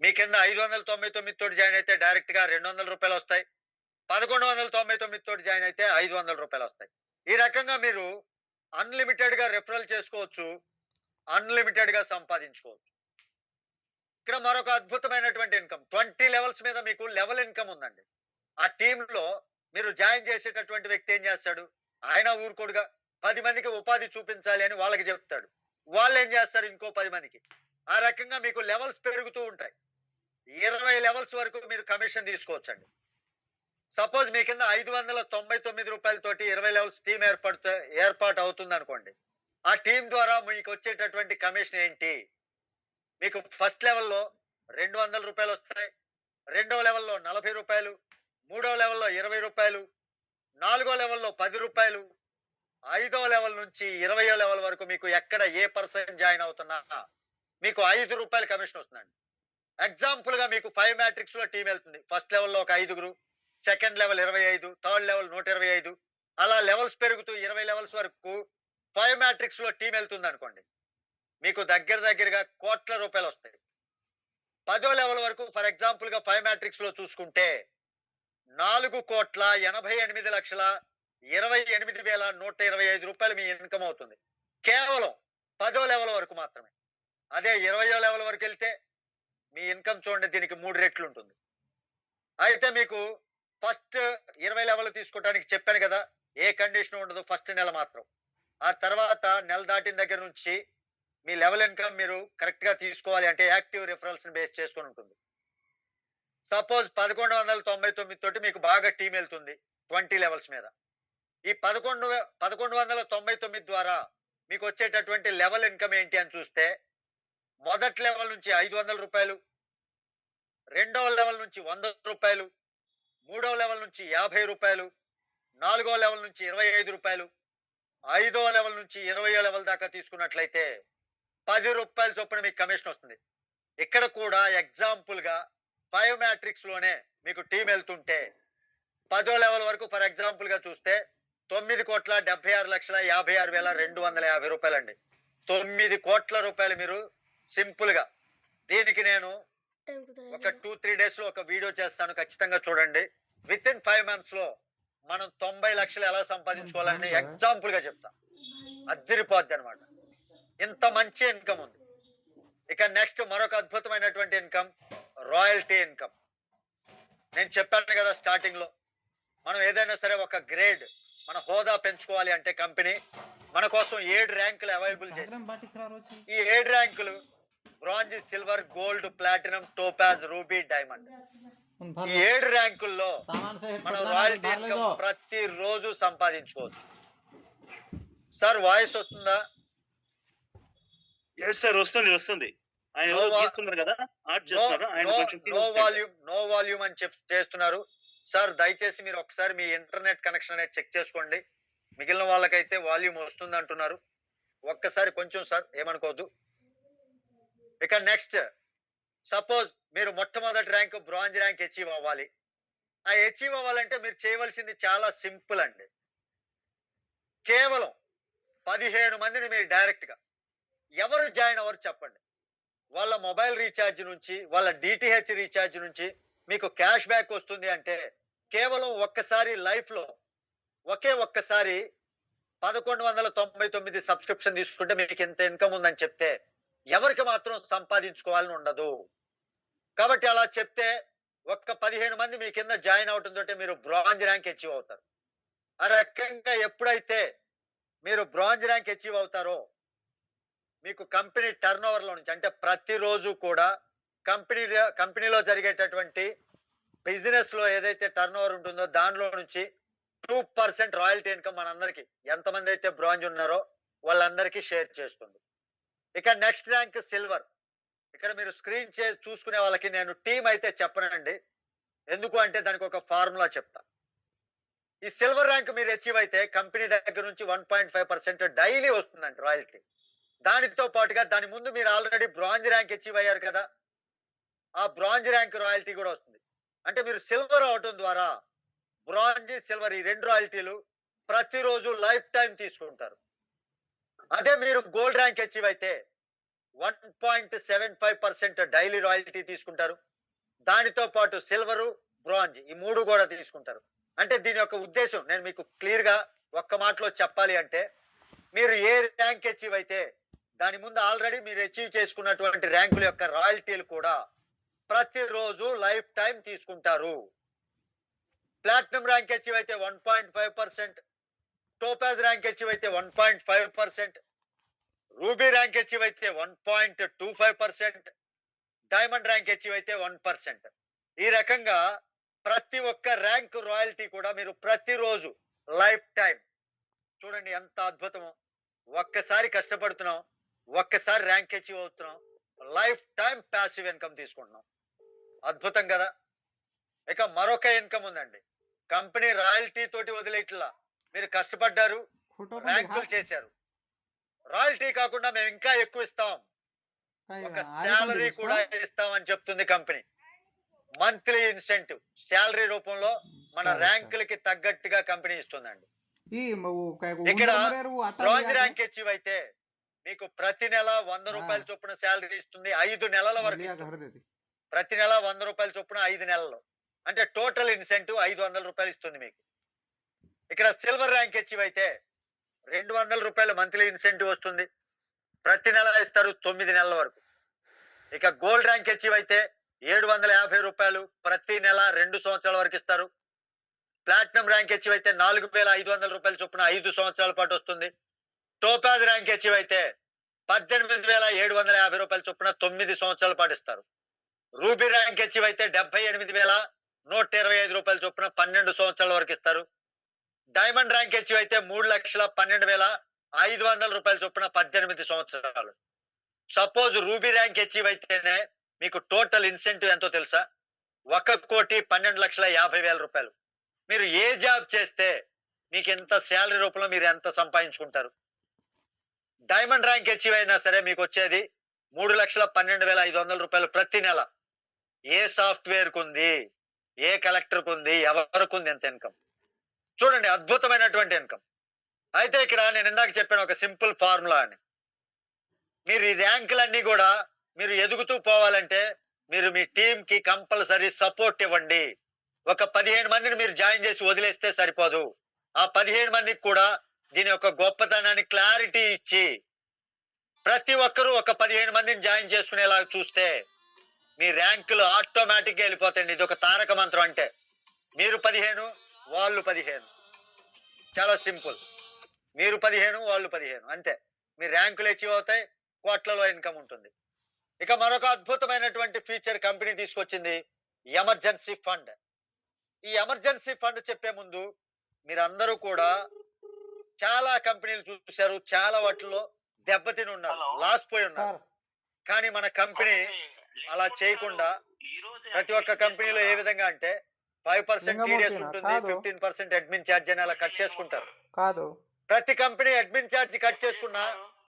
మీ కింద 599 తోటి జాయిన్ అయితే డైరెక్ట్ గా 200 రూపాయలు వస్తాయి. 1199 తోటి జాయిన్ అయితే 500 రూపాయలు వస్తాయి. ఈ రకంగా మీరు అన్లిమిటెడ్ గా రెఫరల్ చేసుకోవచ్చు, అన్లిమిటెడ్ గా సంపాదించుకోవచ్చు. ఇక్కడ మరొక అద్భుతమైనటువంటి ఇన్కమ్ 20 లెవెల్స్ మీద మీకు లెవెల్ ఇన్కమ్ ఉందండి. ఆ టీమ్ లో మీరు జాయిన్ చేసేటటువంటి వ్యక్తి ఏం చేస్తాడు, ఆయన ఊరుకోడుగా 10 మందికి ఉపాధి చూపించాలి అని వాళ్ళకి చెప్తాడు. వాళ్ళు ఏం చేస్తారు, ఇంకో 10 మందికి. ఆ రకంగా మీకు లెవెల్స్ పెరుగుతూ ఉంటాయి. 20 లెవెల్స్ వరకు మీరు కమిషన్ తీసుకోవచ్చండి. సపోజ్ మీ కింద 599 రూపాయలతోటి 20 లెవెల్స్ టీం ఏర్పాటు అవుతుంది అనుకోండి. ఆ టీం ద్వారా మీకు వచ్చేటటువంటి కమిషన్ ఏంటి, మీకు ఫస్ట్ లెవెల్లో 200 రూపాయలు వస్తాయి, రెండవ లెవెల్లో 40 రూపాయలు, మూడవ లెవెల్లో 20 రూపాయలు, నాలుగో లెవెల్లో 10 రూపాయలు, 5వ లెవెల్ నుంచి 20వ లెవెల్ వరకు మీకు ఎక్కడ ఏ పర్సన్ జాయిన్ అవుతున్నా మీకు 5 రూపాయలు కమిషన్ వస్తుందండి. ఎగ్జాంపుల్ గా మీకు 5 మ్యాట్రిక్స్ లో టీం వెళ్తుంది. ఫస్ట్ లెవెల్లో ఒక 5గురు, సెకండ్ లెవెల్ 25, థర్డ్ లెవెల్ 125, అలా లెవెల్స్ పెరుగుతూ 20 లెవెల్స్ వరకు 5 మ్యాట్రిక్స్ లో టీం వెళ్తుంది అనుకోండి. మీకు దగ్గరగా కోట్ల రూపాయలు వస్తాయి. 10వ లెవెల్ వరకు ఫర్ ఎగ్జాంపుల్ గా 5 మ్యాట్రిక్స్ లో చూసుకుంటే 4,88,28,125 రూపాయలు మీ ఇన్కమ్ అవుతుంది. కేవలం 10వ లెవెల్ వరకు మాత్రమే. అదే 20వ లెవెల్ వరకు వెళ్తే మీ ఇన్కమ్ చూడండి, దీనికి 3 రెట్లు ఉంటుంది. అయితే మీకు ఫస్ట్ 20 లెవెల్ తీసుకోవడానికి చెప్పాను కదా, ఏ కండిషన్ ఉండదు, ఫస్ట్ నెల మాత్రం. ఆ తర్వాత నెల దాటిన దగ్గర నుంచి మీ లెవెల్ ఇన్కమ్ మీరు కరెక్ట్ గా తీసుకోవాలి అంటే యాక్టివ్ రిఫరల్స్ బేస్ చేసుకొని ఉంటుంది. సపోజ్ 1199 తోటి మీకు బాగా టీం వెళ్తుంది 20 లెవెల్స్ మీద. ఈ 1199 ద్వారా మీకు వచ్చేటటువంటి లెవెల్ ఇన్కమ్ ఏంటి అని చూస్తే, మొదటి లెవెల్ నుంచి 500 రూపాయలు, రెండవ లెవెల్ నుంచి 100 రూపాయలు, మూడవ లెవెల్ నుంచి 50 రూపాయలు, నాలుగో లెవెల్ నుంచి 25 రూపాయలు, 5వ లెవెల్ నుంచి 20వ లెవెల్ దాకా తీసుకున్నట్లయితే 10 రూపాయల చొప్పున మీకు కమిషన్ వస్తుంది. ఇక్కడ కూడా ఎగ్జాంపుల్ గా 5 మ్యాట్రిక్స్ లోనే మీకు టీం వెళ్తుంటే 10వ లెవెల్ వరకు ఫర్ ఎగ్జాంపుల్ గా చూస్తే 9,76,56,250 రూపాయలు అండి. 9 కోట్ల రూపాయలు మీరు సింపుల్ గా. దీనికి నేను ఒక 2-3 డేస్ లో ఒక వీడియో చేస్తాను, ఖచ్చితంగా చూడండి. విత్ ఇన్ 5 మంత్స్ లో మనం 90 లక్షలు ఎలా సంపాదించుకోవాలని ఎగ్జాంపుల్ గా చెప్తాం. అదిరిపోద్ది అనమాట. ఇంత మంచి ఇన్కమ్ ఉంది. ఇక నెక్స్ట్ మరొక అద్భుతమైనటువంటి ఇన్కమ్ రాయల్టీ ఇన్కమ్. నేను చెప్పాను కదా స్టార్టింగ్ లో, మనం ఏదైనా సరే ఒక గ్రేడ్, మన హోదా పెంచుకోవాలి అంటే కంపెనీ మన కోసం 7 ర్యాంకులు అవైలబుల్ చేసి, ఈ 7 ర్యాంకులు bronze, silver, gold, platinum, Topaz, ruby, diamond. ఈ 7 ర్యాంకుల్లో మనం రాయల్టీ ఇన్కమ్ ప్రతి రోజు సంపాదించుకోవచ్చు. సార్ వాయిస్ వస్తుందా? సార్ వస్తుంది. నో వాల్యూమ్ అని చేస్తున్నారు. సార్ దయచేసి మీరు ఒకసారి మీ ఇంటర్నెట్ కనెక్షన్ అనేది చెక్ చేసుకోండి. మిగిలిన వాళ్ళకైతే వాల్యూమ్ వస్తుంది అంటున్నారు. ఒక్కసారి కొంచెం సార్ ఏమనుకోవద్దు. ఇక నెక్స్ట్, సపోజ్ మీరు మొట్టమొదటి ర్యాంక్ బ్రాంజ్ ర్యాంక్ అచీవ్ అవ్వాలి. ఆ అచీవ్ అవ్వాలంటే మీరు చేయవలసింది చాలా సింపుల్ అండి. కేవలం 15 మందిని మీరు డైరెక్ట్ గా ఎవరు జాయిన్ అవ్వరు చెప్పండి. వాళ్ళ మొబైల్ రీఛార్జ్ నుంచి, వాళ్ళ డిటిహెచ్ రీఛార్జ్ నుంచి మీకు క్యాష్ బ్యాక్ వస్తుంది అంటే కేవలం ఒక్కసారి లైఫ్ లో ఒక్కసారి 1199 సబ్స్క్రిప్షన్ తీసుకుంటే మీకు ఇంత ఇన్కమ్ ఉందని చెప్తే ఎవరికి మాత్రం సంపాదించుకోవాలని ఉండదు. కాబట్టి అలా చెప్తే ఒక్క 15 మంది మీ కింద జాయిన్ అవటంతో మీరు బ్రాంజ్ ర్యాంక్ అచీవ్ అవుతారు. ఆ రకంగా ఎప్పుడైతే మీరు బ్రాంజ్ ర్యాంక్ అచీవ్ అవుతారో మీకు కంపెనీ టర్న్ ఓవర్ లో నుంచి, అంటే ప్రతిరోజు కూడా కంపెనీలో జరిగేటటువంటి బిజినెస్ లో ఏదైతే టర్న్ ఓవర్ ఉంటుందో దానిలో నుంచి 2% రాయల్టీ ఇన్కమ్ మనందరికి, ఎంతమంది అయితే బ్రాంజ్ ఉన్నారో వాళ్ళందరికీ షేర్ చేస్తుంది. ఇక నెక్స్ట్ ర్యాంక్ సిల్వర్. ఇక్కడ మీరు స్క్రీన్ చూసుకునే వాళ్ళకి నేను టీం అయితే చెప్పనండి, ఎందుకు అంటే దానికి ఒక ఫార్ములా చెప్తా. ఈ సిల్వర్ ర్యాంక్ మీరు అచీవ్ అయితే కంపెనీ దగ్గర నుంచి 1.5% డైలీ వస్తుందండి రాయల్టీ. దానితో పాటుగా దాని ముందు మీరు ఆల్రెడీ బ్రాంజ్ ర్యాంక్ అచీవ్ అయ్యారు కదా, ఆ బ్రాంజ్ ర్యాంక్ రాయల్టీ కూడా వస్తుంది. అంటే మీరు సిల్వర్ అవటం ద్వారా బ్రాంజ్, సిల్వర్ ఈ 2 రాయల్టీలు ప్రతిరోజు లైఫ్ టైం తీసుకుంటారు. అదే మీరు గోల్డ్ ర్యాంక్ అచీవ్ అయితే 1.75% డైలీ రాయల్టీ తీసుకుంటారు. దానితో పాటు సిల్వరు, బ్రాంజ్ ఈ 3 కూడా తీసుకుంటారు. అంటే దీని యొక్క ఉద్దేశ్యం నేను మీకు క్లియర్‌గా ఒక్క మాటలో చెప్పాలి అంటే, మీరు ఏ ర్యాంక్ అచీవ్ అయితే దాని ముందు ఆల్రెడీ మీరు అచీవ్ చేసుకున్నటువంటి ర్యాంకుల యొక్క రాయల్టీలు కూడా ప్రతిరోజు లైఫ్ టైం తీసుకుంటారు. ప్లాటినం ర్యాంక్ అచీవ్ అయితే 1.5%, టోపాజ్ ర్యాంక్ అచీవ్ అయితే 1.5%, రూబీ ర్యాంక్ అచీవ్ అయితే 1.25%, డైమండ్ ర్యాంక్ అచీవ్ అయితే 1%. ఈ రకంగా ప్రతి ఒక్క ర్యాంక్ రాయల్టీ కూడా మీరు ప్రతిరోజు లైఫ్ టైం చూడండి ఎంత అద్భుతమో. ఒక్కసారి కష్టపడుతున్నాం, ఒక్కసారి ర్యాంక్ అచీవ్ అవుతున్నాం, లైఫ్ టైం ప్యాసివ్ ఇన్కమ్ తీసుకుంటున్నాం. అద్భుతం కదా. ఇక మరొక ఇన్కమ్ ఉందండి. కంపెనీ రాయల్టీ తోటి వదిలేట్లా మీరు కష్టపడ్డారు, ర్యాంకులు చేశారు, రాయల్టీ కాకుండా మేము ఇంకా ఎక్కువ ఇస్తాం, ఒక శాలరీ కూడా ఇస్తాం అని చెప్తుంది కంపెనీ. మంత్లీ ఇన్సెంటివ్ శాలరీ రూపంలో మన ర్యాంకులకి తగ్గట్టుగా కంపెనీ ఇస్తుందండి. ఇక్కడ బ్రాంజ్ ర్యాంక్ అచీవ్ అయితే మీకు ప్రతి నెల 100 రూపాయల చొప్పున శాలరీ ఇస్తుంది, 5 నెలల వరకు. ప్రతి నెల 100 రూపాయల చొప్పున 5 నెలలు అంటే టోటల్ ఇన్సెంటివ్ 500 రూపాయలు ఇస్తుంది మీకు. ఇక్కడ సిల్వర్ ర్యాంక్ అచీవ్ అయితే 200 రూపాయల మంత్లీ ఇన్సెంటివ్ వస్తుంది, ప్రతి నెల ఇస్తారు 9 నెలల వరకు. ఇక గోల్డ్ ర్యాంక్ అచీవ్ అయితే 750 రూపాయలు ప్రతి నెల 2 సంవత్సరాల వరకు ఇస్తారు. ప్లాటినం ర్యాంక్ అచీవ్ అయితే 4500 రూపాయల చొప్పున 5 సంవత్సరాల పాటు వస్తుంది. టోపాజ్ ర్యాంక్ అచీవ్ అయితే 18750 రూపాయల చొప్పున 9 సంవత్సరాల పాటు ఇస్తారు. రూబీ ర్యాంక్ అచీవ్ అయితే 78125 రూపాయల చొప్పున 12 సంవత్సరాల వరకు ఇస్తారు. డైమండ్ ర్యాంక్ అచీవ్ అయితే 3,12,500 రూపాయల చొప్పున 18 సంవత్సరాలు. సపోజ్ రూబీ ర్యాంక్ అచీవ్ అయితేనే మీకు టోటల్ ఇన్సెంటివ్ ఎంతో తెలుసా? 1,12,50,000 రూపాయలు. మీరు ఏ జాబ్ చేస్తే మీకు ఎంత శాలరీ రూపంలో మీరు ఎంత సంపాదించుకుంటారు? డైమండ్ ర్యాంక్ అచీవ్ అయినా సరే మీకు వచ్చేది 3,12,500 రూపాయలు ప్రతి నెల. ఏ సాఫ్ట్వేర్ కుంది, ఏ కలెక్టర్ కుంది, ఎవరికి ఉంది ఎంత ఇన్కమ్? చూడండి అద్భుతమైనటువంటి ఇన్కమ్. అయితే ఇక్కడ నేను ఇందాక చెప్పాను ఒక సింపుల్ ఫార్ములా అని. మీరు ఈ ర్యాంకులన్నీ కూడా మీరు ఎదుగుతూ పోవాలంటే మీరు మీ టీం కి కంపల్సరీ సపోర్ట్ ఇవ్వండి. ఒక 15 మందిని మీరు జాయిన్ చేసి వదిలేస్తే సరిపోదు. ఆ 15 మందికి కూడా దీని యొక్క గొప్పతనాన్ని క్లారిటీ ఇచ్చి ప్రతి ఒక్కరూ ఒక 15 మందిని జాయిన్ చేసుకునేలా చూస్తే మీ ర్యాంకులు ఆటోమేటిక్ గా వెళ్ళిపోతాయండి. ఇది ఒక తారక మంత్రం. అంటే మీరు 15 వాళ్ళు 15, చాలా సింపుల్. మీరు 15 వాళ్ళు 15 అంతే. మీ ర్యాంకులు అచీవ్ అవుతాయి, కోట్లలో ఇన్కమ్ ఉంటుంది. ఇక మరొక అద్భుతమైనటువంటి ఫీచర్ కంపెనీ తీసుకొచ్చింది, ఎమర్జెన్సీ ఫండ్. ఈ ఎమర్జెన్సీ ఫండ్ చెప్పే ముందు మీరందరూ కూడా చాలా కంపెనీలు చూశారు, చాలా వాటిల్లో దెబ్బతిని ఉన్నారు, లాస్ పోయి ఉన్నారు. కానీ మన కంపెనీ అలా చేయకుండా ప్రతి ఒక్క కంపెనీలో ఏ విధంగా అంటే 5% టీడీఎస్ ఉంటుంది, 15% అడ్మిన్ ఛార్జ్ అని అలా కట్ చేసుకుంటారు. కాదు ప్రతి కంపెనీ అడ్మిన్ ఛార్జ్ కట్ చేసుకున్నా